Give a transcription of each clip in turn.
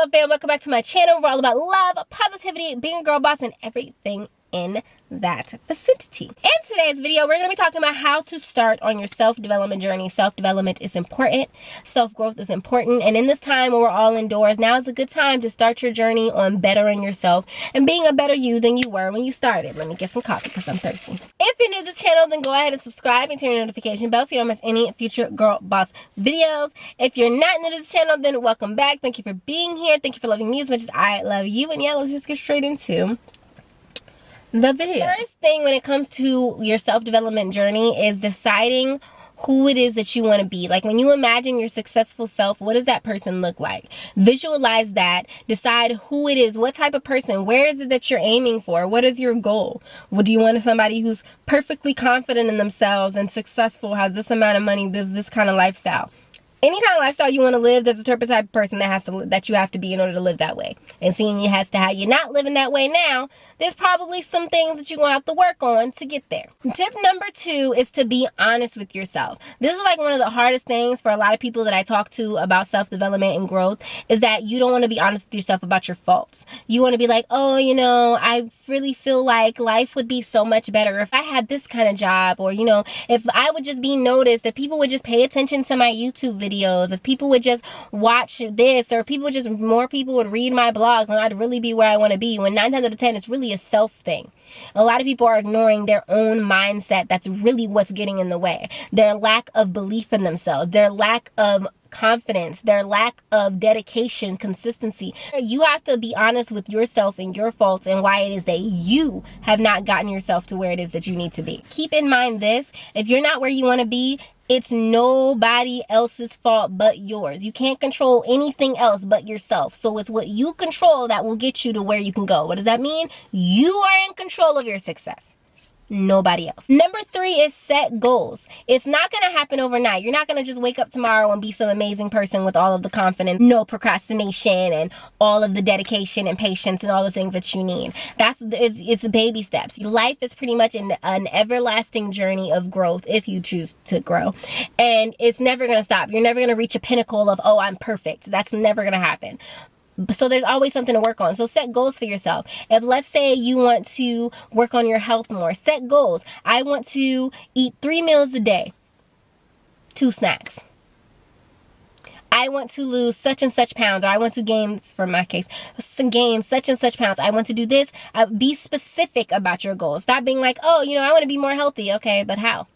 CherishingFlo fam, welcome back to my channel. We're all about love, positivity, being a girl boss, and everything in that vicinity. In today's video, we're going to be talking about how to start on your self-development journey. Self-development is important. Self-growth is important. And in this time where we're all indoors, now is a good time to start your journey on bettering yourself and being a better you than you were when you started. Let me get some coffee because I'm thirsty. If you're new to this channel, then go ahead and subscribe and turn your notification bell so you don't miss any future girl boss videos. If you're not new to this channel, then welcome back. Thank you for being here. Thank you for loving me as much as I love you. And yeah, let's just get straight into the video. First thing when it comes to your self-development journey is deciding who it is that you want to be. Like when you imagine your successful self, what does that person look like? Visualize that. Decide who it is, what type of person, where is it that you're aiming for? What is your goal? What do you want? Somebody who's perfectly confident in themselves and successful, has this amount of money, lives this kind of lifestyle. Any kind of lifestyle you want to live, there's a type of person that you have to be in order to live that way. And seeing you as to how you're not living that way now, there's probably some things that you're going to have to work on to get there. Tip number 2 is to be honest with yourself. This is like one of the hardest things for a lot of people that I talk to about self-development and growth, is that you don't want to be honest with yourself about your faults. You want to be like, oh, you know, I really feel like life would be so much better if I had this kind of job, or, you know, if I would just be noticed, if people would just pay attention to my YouTube videos, if people would just watch this, or more people would read my blog, then I'd really be where I want to be. When 9 times out of 10, it's really a self thing. A lot of people are ignoring their own mindset. That's really what's getting in the way. Their lack of belief in themselves, their lack of confidence, their lack of dedication, consistency. You have to be honest with yourself and your faults and why it is that you have not gotten yourself to where it is that you need to be. Keep in mind this: if you're not where you want to be, it's nobody else's fault but yours. You can't control anything else but yourself. So it's what you control that will get you to where you can go. What does that mean? You are in control of your success. Nobody else. Number 3 is set goals. It's not going to happen overnight. You're not going to just wake up tomorrow and be some amazing person with all of the confidence, no procrastination, and all of the dedication and patience and all the things that you need. It's baby steps. Life is pretty much an everlasting journey of growth if you choose to grow. And it's never going to stop. You're never going to reach a pinnacle of, oh, I'm perfect. That's never going to happen. So there's always something to work on. So set goals for yourself. If, let's say, you want to work on your health more, set goals. I want to eat 3 meals a day, 2 snacks. I want to lose such and such pounds, or I want to gain, for my case, gain such and such pounds. I want to do this. Be specific about your goals. Stop being like, oh, you know, I want to be more healthy. Okay, but how?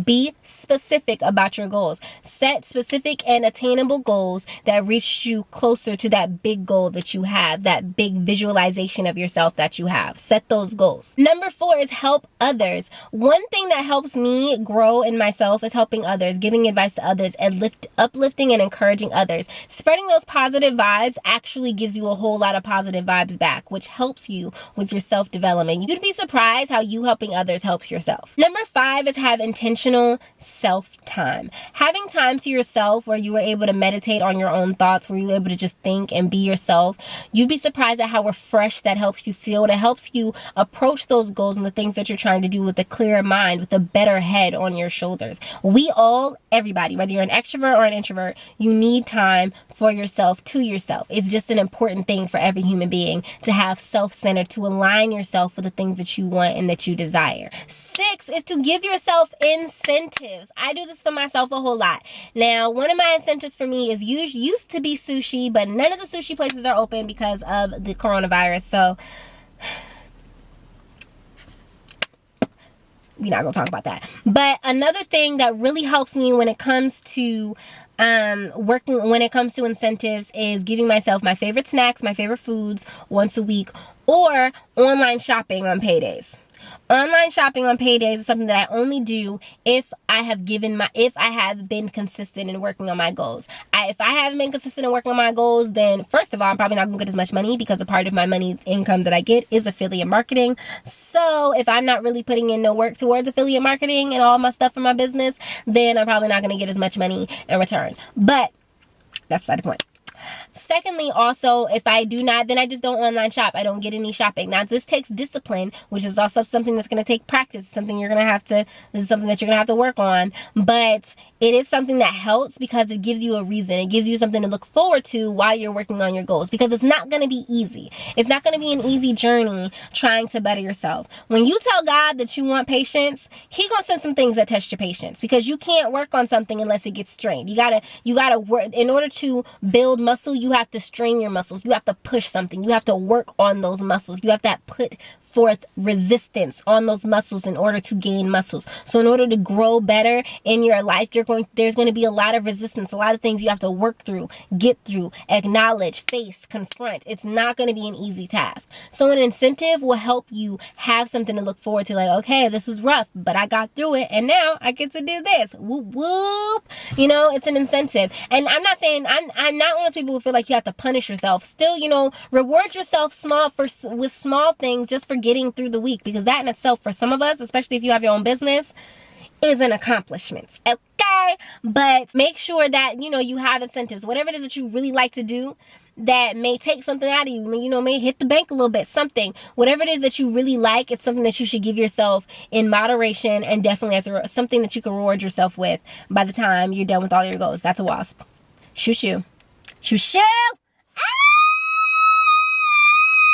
Be specific about your goals. Set specific and attainable goals that reach you closer to that big goal that you have, that big visualization of yourself that you have. Set those goals. Number 4 is help others. One thing that helps me grow in myself is helping others, giving advice to others, and uplifting and encouraging others. Spreading those positive vibes actually gives you a whole lot of positive vibes back, which helps you with your self-development. You'd be surprised how you helping others helps yourself. Number 5 is have intentional self-time. Having time to yourself where you are able to meditate on your own thoughts, where you're able to just think and be yourself. You'd be surprised at how refreshed that helps you feel. It helps you approach those goals and the things that you're trying to do with a clearer mind, with a better head on your shoulders. Everybody, whether you're an extrovert or an introvert, you need time for yourself, to yourself. It's just an important thing for every human being to have self-centered, to align yourself with the things that you want and that you desire. 6 is to give yourself incentives. I do this for myself a whole lot. Now, one of my incentives for me is used to be sushi, but none of the sushi places are open because of the coronavirus. So we're not going to talk about that. But another thing that really helps me when it comes to incentives is giving myself my favorite snacks, my favorite foods once a week, or online shopping on paydays. Online shopping on paydays is something that I only do if I have been consistent in working on my goals. If I haven't been consistent in working on my goals, then first of all, I'm probably not going to get as much money, because a part of my money income that I get is affiliate marketing. So if I'm not really putting in no work towards affiliate marketing and all my stuff for my business, then I'm probably not going to get as much money in return. But that's beside the point. Secondly, also, if I do not, then I just don't online shop. I don't get any shopping. Now, this takes discipline, which is also something that's going to take practice. Something you're going to have to, this is something that you're going to have to work on. But it is something that helps because it gives you a reason. It gives you something to look forward to while you're working on your goals, because it's not going to be easy. It's not going to be an easy journey trying to better yourself. When you tell God that you want patience, He going to send some things that test your patience, because you can't work on something unless it gets strained. You gotta work. In order to build muscle, you have to strain your muscles. You have to push something. You have to work on those muscles. You have to put forth resistance on those muscles in order to gain muscles. So in order to grow better in your life, there's going to be a lot of resistance, a lot of things you have to work through, get through, acknowledge, face, confront. It's not going to be an easy task. So an incentive will help you have something to look forward to, like, okay, this was rough, but I got through it, and now I get to do this. Whoop, whoop. You know, it's an incentive. And I'm not saying, I'm not one of those people who feel like you have to punish yourself. Still, you know, reward yourself with small things just for getting through the week, because that in itself, for some of us, especially if you have your own business, is an accomplishment. Okay? But make sure that, you know, you have incentives. Whatever it is that you really like to do that may take something out of you, you know, may hit the bank a little bit, something. Whatever it is that you really like, it's something that you should give yourself in moderation, and definitely as something that you can reward yourself with by the time you're done with all your goals. That's a wasp. Shoo shoo. Shoo shoo!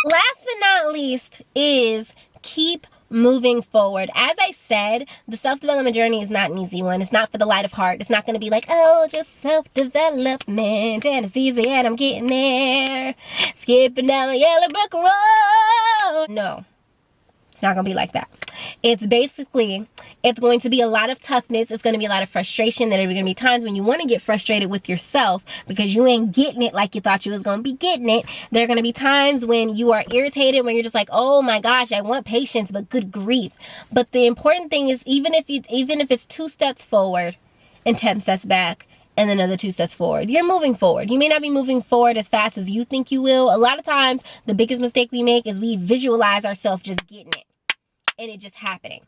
Last but not least is keep moving forward. As I said, the self-development journey is not an easy one. It's not for the light of heart. It's not going to be like, oh, just self-development and it's easy and I'm getting there, skipping down the yellow brick road. No, it's not going to be like that. It's going to be a lot of toughness. It's going to be a lot of frustration. There are going to be times when you want to get frustrated with yourself because you ain't getting it like you thought you was going to be getting it. There are going to be times when you are irritated, when you're just like, oh my gosh, I want patience, but good grief. But the important thing is, even if it's 2 steps forward and 10 steps back, and then another 2 steps forward, you're moving forward. You may not be moving forward as fast as you think you will. A lot of times, the biggest mistake we make is we visualize ourselves just getting it and it just happening.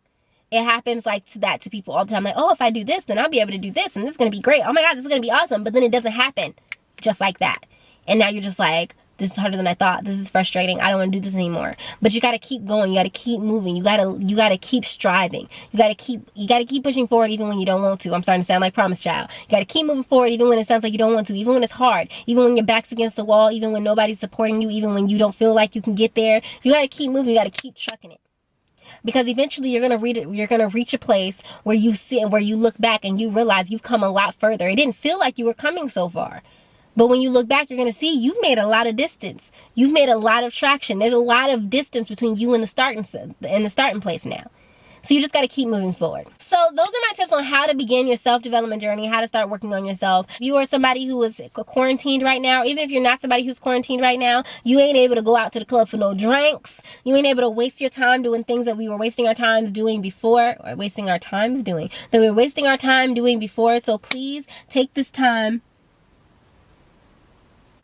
It happens like to people all the time. Like, oh, if I do this, then I'll be able to do this, and this is going to be great. Oh my God, this is going to be awesome. But then it doesn't happen just like that. And now you're just like, this is harder than I thought. This is frustrating. I don't want to do this anymore. But you got to keep going. You got to keep moving. You got to keep striving. You got to keep pushing forward even when you don't want to. I'm starting to sound like Promise Child. You got to keep moving forward even when it sounds like you don't want to, even when it's hard, even when your back's against the wall, even when nobody's supporting you, even when you don't feel like you can get there. You got to keep moving. You got to keep trucking it. Because eventually you're gonna reach a place where you see, where you look back and you realize you've come a lot further. It didn't feel like you were coming so far, but when you look back, you're gonna see you've made a lot of distance. You've made a lot of traction. There's a lot of distance between you and the starting place now. So you just got to keep moving forward. So those are my tips on how to begin your self-development journey, how to start working on yourself. If you are somebody who is quarantined right now, even if you're not somebody who's quarantined right now, you ain't able to go out to the club for no drinks. You ain't able to waste your time doing things that we were wasting our times doing before, or wasting our times doing, that we were wasting our time doing before. So please take this time.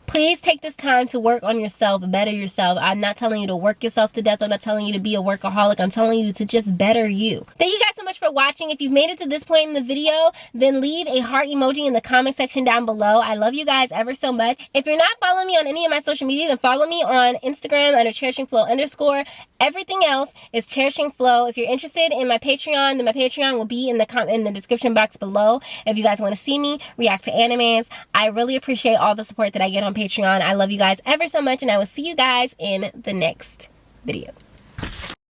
Please take this time to work on yourself, better yourself. I'm not telling you to work yourself to death. I'm not telling you to be a workaholic. I'm telling you to just better you. Thank you guys so much for watching. If you've made it to this point in the video, then leave a heart emoji in the comment section down below. I love you guys ever so much. If you're not following me on any of my social media, then follow me on Instagram under CherishingFlo_. Everything else is CherishingFlo. If you're interested in my Patreon, then my Patreon will be in the description box below. If you guys want to see me react to animes, I really appreciate all the support that I get on Patreon. I love you guys ever so much, and I will see you guys in the next video.